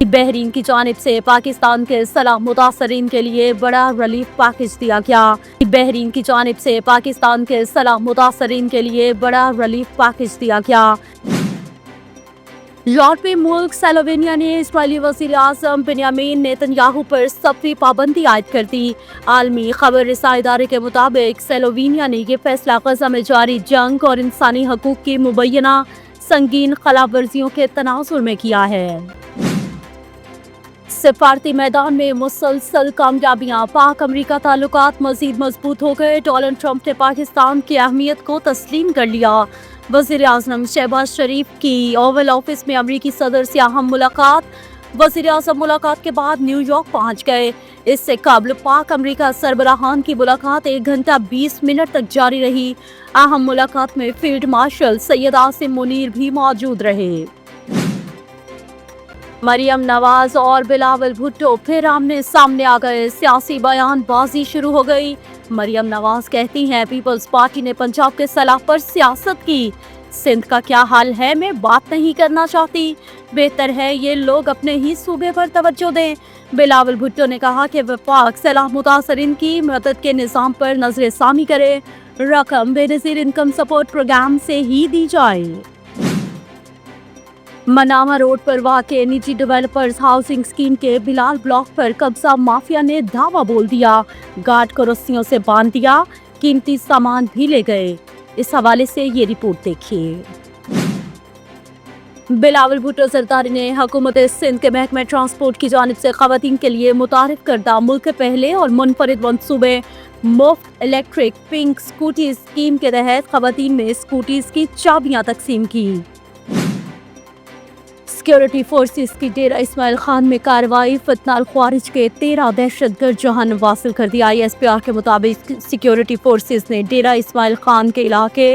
Bahrain की जानिब से पाकिस्तान के सलाह मुतासरीन के लिए बड़ा रिलीफ पैकेज दिया गया। बहरीन की जानिब से पाकिस्तान के सलाह मुतासरीन के लिए बड़ा रिलीफ पैकेज दिया गया। यूरोपीय मुल्क स्लोवेनिया ने इस्राएली वज़ीर आज़म बेंयामीन नेतन्याहू पर सफरी पाबंदी आयद कर दी। आलमी खबर रसाई इदारे के मुताबिक स्लोवेनिया ने यह फैसला गजा में जारी जंग और इंसानी हकूक की मुबैना संगीन खिलाफवर्जियों के तनाजुर में किया है। सिफारती मैदान में मुसलसल कामयाबियां, पाक अमरीका ताल्लुकात मजीद मजबूत हो गए। डोनाल्ड ट्रंप ने पाकिस्तान की अहमियत को तस्लीम कर लिया। वज़ीर आज़म शहबाज शरीफ की ओवल ऑफिस में अमरीकी सदर से अहम मुलाकात। वज़ीर आज़म मुलाकात के बाद न्यूयॉर्क पहुंच गए। इससे कबल पाक अमरीका सरबराहान की मुलाकात 1 घंटा 20 मिनट तक जारी रही। अहम मुलाकात में फील्ड मार्शल सैयद आसिम मुनीर भी मौजूद रहे। मरियम नवाज और बिलावल भुट्टो फिर आमने सामने आ गए। सियासी बयानबाजी शुरू हो गई। मरियम नवाज कहती हैं पीपल्स पार्टी ने पंजाब के सलाह पर सियासत की। सिंध का क्या हाल है मैं बात नहीं करना चाहती, बेहतर है ये लोग अपने ही सूबे पर तवज्जो दें। बिलावल भुट्टो ने कहा कि वफाक सलाह मुतासरीन की मदद के निज़ाम पर नजर सामी करे। रकम बेनज़ीर इनकम सपोर्ट प्रोग्राम से ही दी जाए। मनामा रोड पर वाक़े निजी डेवलपर्स हाउसिंग स्कीम के बिलाल ब्लॉक पर कब्जा माफिया ने धावा बोल दिया। गार्ड को रस्सियों से बांध दिया, कीमती सामान भी ले गए। इस हवाले से ये रिपोर्ट देखिए। बिलावल भुट्टो सरदारी ने हुकूमत सिंध के महकमे ट्रांसपोर्ट की जानिब से खवातीन के लिए मुतारिफ करदा मुल्क के पहले और मुनफरिद मंसूबे मुफ्त इलेक्ट्रिक पिंक स्कूटी स्कीम के तहत खवातीन में स्कूटीज की चाबियां तकसीम की। सिक्योरिटी फोर्सेस की डेरा इस्माइल खान में कार्रवाई। फितनाल ख्वारिज के 13 दहशतगर्द जहान वासिल कर दिया। ISPR के मुताबिक सिक्योरिटी फोर्सेस ने डेरा इस्माइल खान के इलाके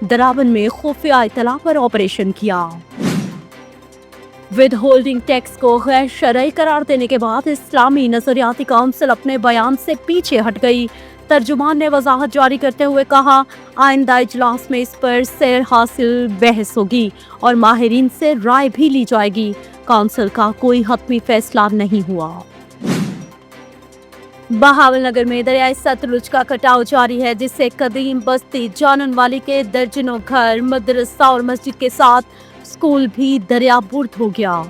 दराबन में खुफिया इत्तला पर ऑपरेशन किया। विद होल्डिंग टैक्स को गैर शरई करार देने के बाद इस्लामी नजरियाती काउंसिल अपने बयान से पीछे हट गई। तर्जुमान ने वजाहत जारी करते हुए कहा, आइंदा इजलास में इस पर सैर हासिल बहस होगी और माहिरीन से राय भी ली जाएगी। काउंसिल का कोई हतमी फैसला नहीं हुआ। बहावलनगर में दरियाई सतलुज का कटाव जारी है, जिससे कदीम बस्ती जानन वाली के दर्जनों घर, मदरसा और मस्जिद के साथ स्कूल भी दरियाबुर्द हो गया।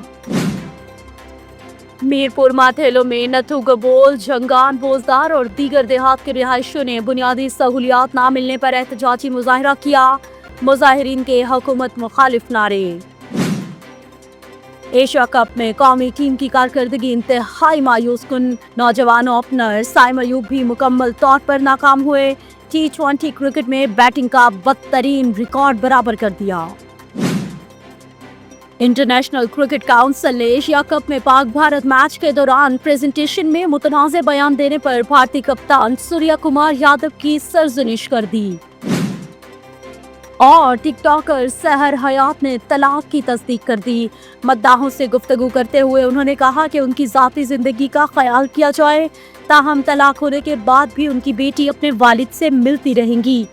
मीरपुर माथेलो में नथु गबोल, झंगान, बोजदार और दीगर देहात के रिहायशियों ने बुनियादी सहूलियात न मिलने पर एहतजाजी मुजाहरा किया। मुजाहिरीन के हुकूमत मुखालिफ नारे। एशिया कप में कौमी टीम की कारकर्दगी इंतहाई मायूस कुन। नौजवान ओपनर साइम अयूब भी मुकम्मल तौर पर नाकाम हुए। T20 क्रिकेट में बैटिंग का बदतरीन रिकॉर्ड बराबर कर दिया। इंटरनेशनल क्रिकेट काउंसिल ने एशिया कप में पाक भारत मैच के दौरान प्रेजेंटेशन में मुतनाज़े बयान देने पर भारतीय कप्तान सूर्या कुमार यादव की सरजनिश कर दी। और टिकटॉकर सहर हयात ने तलाक की तस्दीक कर दी। मद्दाहों से गुफ्तगू करते हुए उन्होंने कहा कि उनकी ज़ाती ज़िंदगी का ख्याल किया जाए, ताहम तलाक होने के बाद भी उनकी बेटी अपने वालिद से मिलती रहेंगी।